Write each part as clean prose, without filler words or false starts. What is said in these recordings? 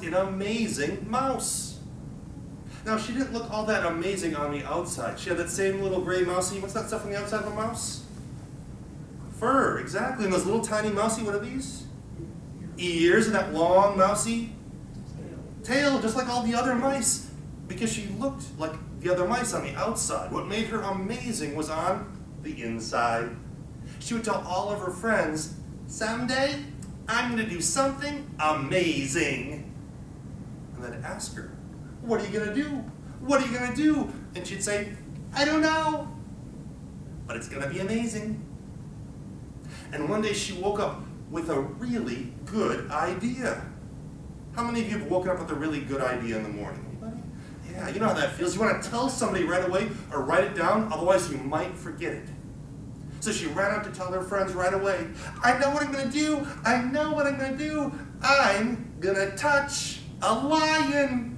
an amazing mouse. Now, she didn't look all that amazing on the outside. She had that same little gray mousey. What's that stuff on the outside of a mouse? Fur, exactly. And those little tiny mousey, what are these? Ears, and that long mousey tail, just like all the other mice. Because she looked like the other mice on the outside. What made her amazing was on the inside. She would tell all of her friends, someday I'm going to do something amazing. And then ask her, what are you going to do? What are you going to do? And she'd say, I don't know, but it's going to be amazing. And one day she woke up with a really good idea. How many of you have woken up with a really good idea in the morning? Anybody? Yeah, you know how that feels. You want to tell somebody right away or write it down, otherwise you might forget it. So she ran out to tell her friends right away, I know what I'm going to do. I know what I'm going to do. I'm going to touch a lion.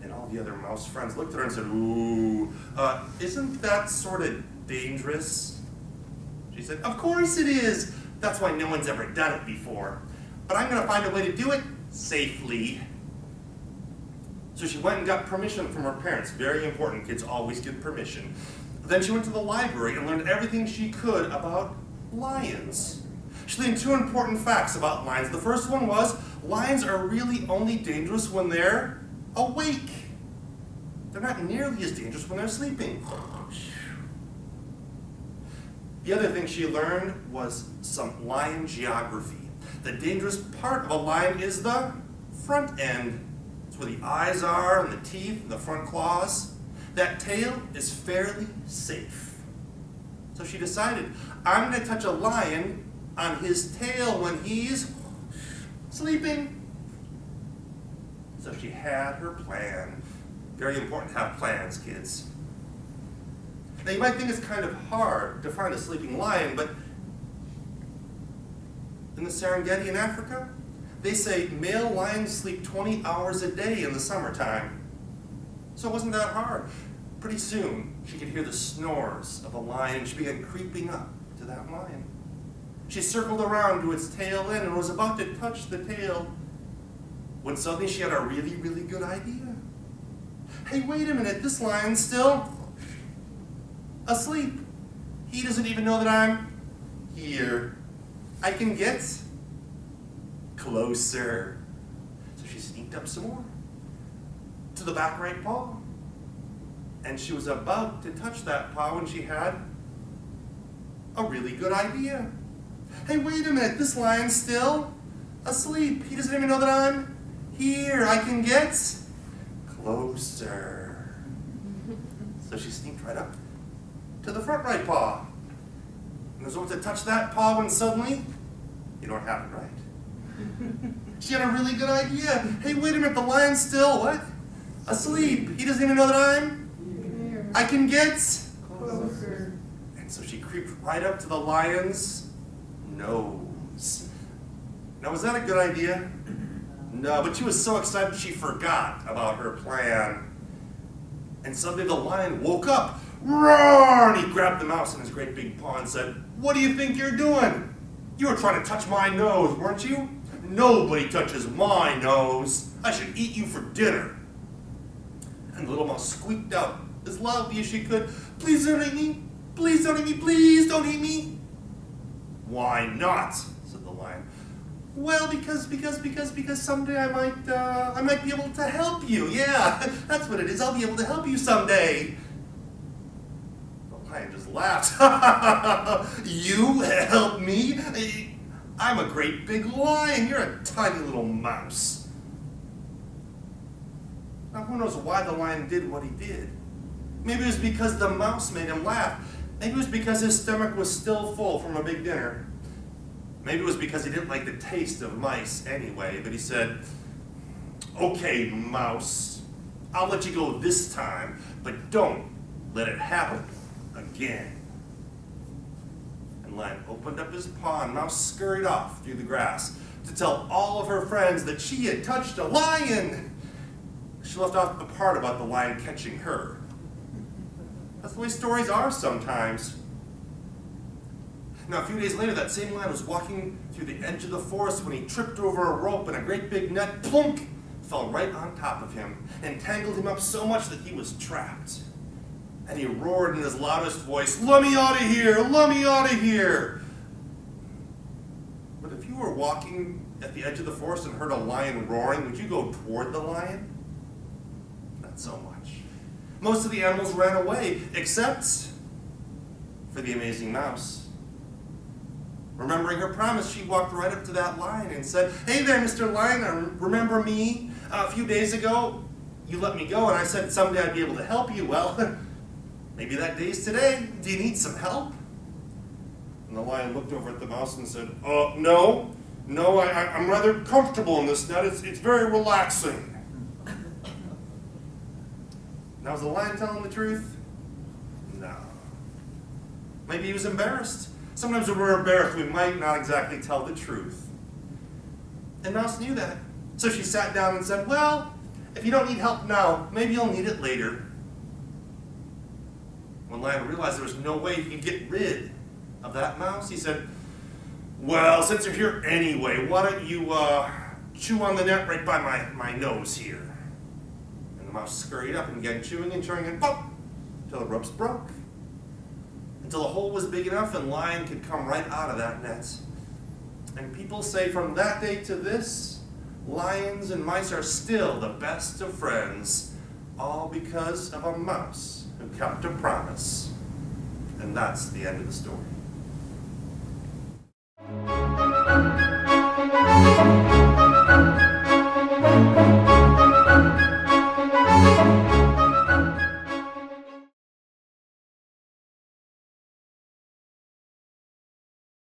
And all the other mouse friends looked at her and said, ooh, isn't that sort of dangerous? She said, of course it is. That's why no one's ever done it before. But I'm going to find a way to do it safely. So she went and got permission from her parents. Very important, kids always get permission. Then she went to the library and learned everything she could about lions. She learned two important facts about lions. The first one was, lions are really only dangerous when they're awake. They're not nearly as dangerous when they're sleeping. The other thing she learned was some lion geography. The dangerous part of a lion is the front end. It's where the eyes are and the teeth and the front claws. That tail is fairly safe. So she decided, I'm going to touch a lion on his tail when he's sleeping. So she had her plan. Very important to have plans, kids. Now you might think it's kind of hard to find a sleeping lion, but in the Serengeti in Africa, they say male lions sleep 20 hours a day in the summertime. So it wasn't that hard. Pretty soon, she could hear the snores of a lion. She began creeping up to that lion. She circled around to its tail end and was about to touch the tail when suddenly she had a really, really good idea. Hey, wait a minute, this lion's still asleep. He doesn't even know that I'm here. I can get closer. So she sneaked up some more to the back right paw. And she was about to touch that paw when she had a really good idea. Hey, wait a minute, this lion's still asleep. He doesn't even know that I'm here. I can get closer. So she sneaked right up to the front right paw. And was about to touch that paw when suddenly, you know what happened, right? She had a really good idea. Hey, wait a minute, the lion's still, what? Asleep. He doesn't even know that I'm here. I can get closer. And so she creeped right up to the lion's nose. Now, was that a good idea? No, but she was so excited she forgot about her plan. And suddenly the lion woke up. Roar! And he grabbed the mouse in his great big paw and said, what do you think you're doing? You were trying to touch my nose, weren't you? Nobody touches my nose. I should eat you for dinner. And the little mouse squeaked out as loudly as she could, please don't eat me. Please don't eat me. Please don't eat me. Why not? Said the lion. Well, because someday I might be able to help you. Yeah, that's what it is. I'll be able to help you someday. The lion just laughed. You help me? I'm a great big lion. You're a tiny little mouse. Now, who knows why the lion did what he did? Maybe it was because the mouse made him laugh. Maybe it was because his stomach was still full from a big dinner. Maybe it was because he didn't like the taste of mice anyway, but he said, okay, mouse, I'll let you go this time, but don't let it happen again. And lion opened up his paw and mouse scurried off through the grass to tell all of her friends that she had touched a lion. She left out the part about the lion catching her. That's the way stories are sometimes. Now, a few days later, that same lion was walking through the edge of the forest when he tripped over a rope and a great big net, plunk, fell right on top of him and tangled him up so much that he was trapped. And he roared in his loudest voice, "Let me out of here! Let me out of here!" But if you were walking at the edge of the forest and heard a lion roaring, would you go toward the lion? Not so much. Most of the animals ran away, except for the Amazing Mouse. Remembering her promise, she walked right up to that lion and said, "Hey there, Mr. Lion, remember me? A few days ago, you let me go and I said someday I'd be able to help you. Well, maybe that day's today. Do you need some help?" And the lion looked over at the mouse and said, No, I'm rather comfortable in this net. It's very relaxing." Now, was the lion telling the truth? No. Maybe he was embarrassed. Sometimes when we're embarrassed, we might not exactly tell the truth. And Mouse knew that. So she sat down and said, "Well, if you don't need help now, maybe you'll need it later." When Lion realized there was no way he could get rid of that mouse, he said, "Well, since you're here anyway, why don't you chew on the net right by my nose here?" And the mouse scurried up and began chewing and pop, till the ropes broke. Until the hole was big enough and Lion could come right out of that net. And people say from that day to this, lions and mice are still the best of friends, all because of a mouse who kept a promise. And that's the end of the story.